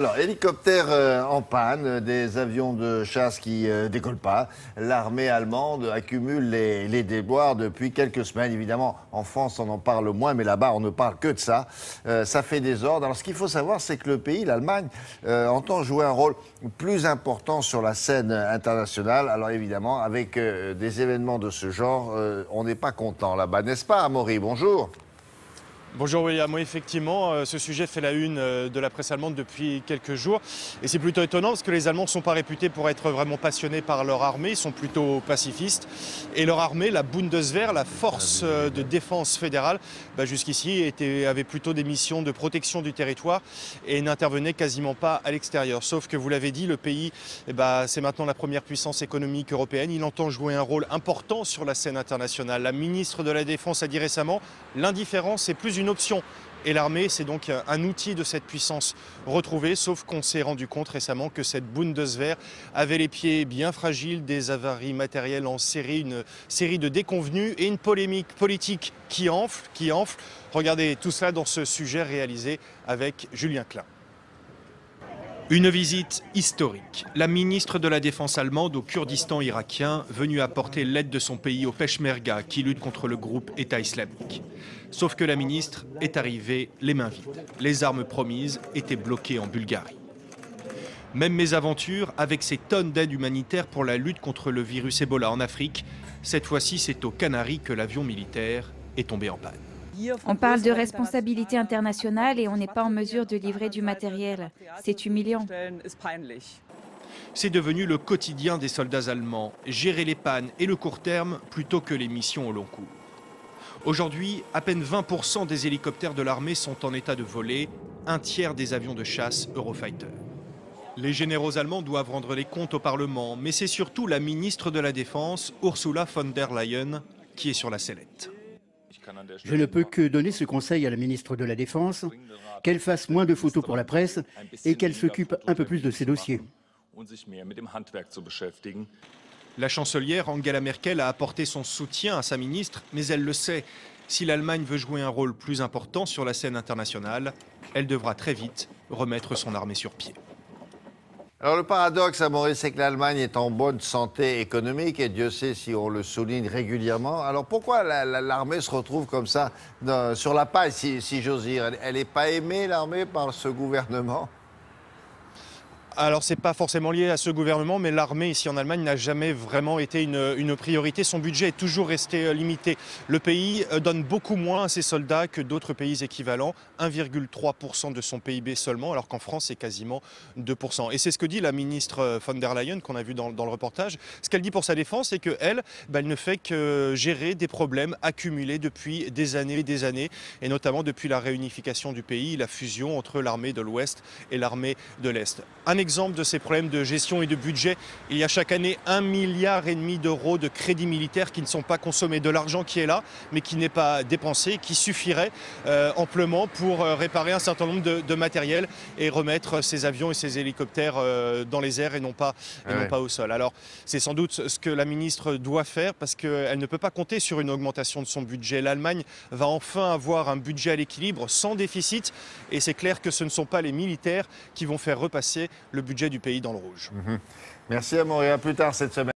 Alors, hélicoptère en panne, des avions de chasse qui décollent pas. L'armée allemande accumule les déboires depuis quelques semaines. Évidemment, en France, on en parle moins, mais là-bas, on ne parle que de ça. Ça fait désordre. Alors, ce qu'il faut savoir, c'est que le pays, l'Allemagne, entend jouer un rôle plus important sur la scène internationale. Alors, évidemment, avec des événements de ce genre, on n'est pas content là-bas, n'est-ce pas, Amaury? Bonjour. Bonjour William, oui effectivement, ce sujet fait la une de la presse allemande depuis quelques jours et c'est plutôt étonnant parce que les Allemands ne sont pas réputés pour être vraiment passionnés par leur armée, ils sont plutôt pacifistes et leur armée, la Bundeswehr, la force de défense fédérale, jusqu'ici avait plutôt des missions de protection du territoire et n'intervenait quasiment pas à l'extérieur. Sauf que vous l'avez dit, le pays, c'est maintenant la première puissance économique européenne, il entend jouer un rôle important sur la scène internationale. La ministre de la Défense a dit récemment, l'indifférence est plus une option. Et l'armée, c'est donc un outil de cette puissance retrouvée, sauf qu'on s'est rendu compte récemment que cette Bundeswehr avait les pieds bien fragiles, des avaries matérielles en série, une série de déconvenues et une polémique politique qui enfle. Regardez tout cela dans ce sujet réalisé avec Julien Klein. Une visite historique. La ministre de la Défense allemande au Kurdistan irakien, venue apporter l'aide de son pays aux Peshmerga qui luttent contre le groupe État islamique. Sauf que la ministre est arrivée les mains vides. Les armes promises étaient bloquées en Bulgarie. Même mésaventure avec ces tonnes d'aide humanitaire pour la lutte contre le virus Ebola en Afrique. Cette fois-ci, c'est aux Canaries que l'avion militaire est tombé en panne. On parle de responsabilité internationale et on n'est pas en mesure de livrer du matériel. C'est humiliant. C'est devenu le quotidien des soldats allemands, gérer les pannes et le court terme plutôt que les missions au long cours. Aujourd'hui, à peine 20% des hélicoptères de l'armée sont en état de voler, un tiers des avions de chasse Eurofighter. Les généraux allemands doivent rendre les comptes au Parlement, mais c'est surtout la ministre de la Défense, Ursula von der Leyen, qui est sur la sellette. Je ne peux que donner ce conseil à la ministre de la Défense, qu'elle fasse moins de photos pour la presse et qu'elle s'occupe un peu plus de ses dossiers. La chancelière Angela Merkel a apporté son soutien à sa ministre, mais elle le sait, si l'Allemagne veut jouer un rôle plus important sur la scène internationale, elle devra très vite remettre son armée sur pied. Alors le paradoxe, Amaury, c'est que l'Allemagne est en bonne santé économique et Dieu sait si on le souligne régulièrement. Alors pourquoi l'armée se retrouve comme ça sur la paille, si j'ose dire? Elle n'est pas aimée, l'armée, par ce gouvernement? Alors, ce n'est pas forcément lié à ce gouvernement, mais l'armée ici en Allemagne n'a jamais vraiment été une priorité. Son budget est toujours resté limité. Le pays donne beaucoup moins à ses soldats que d'autres pays équivalents, 1,3% de son PIB seulement, alors qu'en France, c'est quasiment 2%. Et c'est ce que dit la ministre von der Leyen, qu'on a vu dans le reportage. Ce qu'elle dit pour sa défense, c'est qu'elle, elle ne fait que gérer des problèmes accumulés depuis des années, et notamment depuis la réunification du pays, la fusion entre l'armée de l'Ouest et l'armée de l'Est. Un exemple de ces problèmes de gestion et de budget, il y a chaque année 1,5 milliard d'euros de crédits militaires qui ne sont pas consommés, de l'argent qui est là mais qui n'est pas dépensé, qui suffirait amplement pour réparer un certain nombre de matériel et remettre ces avions et ces hélicoptères dans les airs et non pas au sol. Alors c'est sans doute ce que la ministre doit faire parce qu'elle ne peut pas compter sur une augmentation de son budget. L'Allemagne va enfin avoir un budget à l'équilibre sans déficit et c'est clair que ce ne sont pas les militaires qui vont faire repasser le budget du pays dans le rouge. Merci Amaury, à plus tard cette semaine.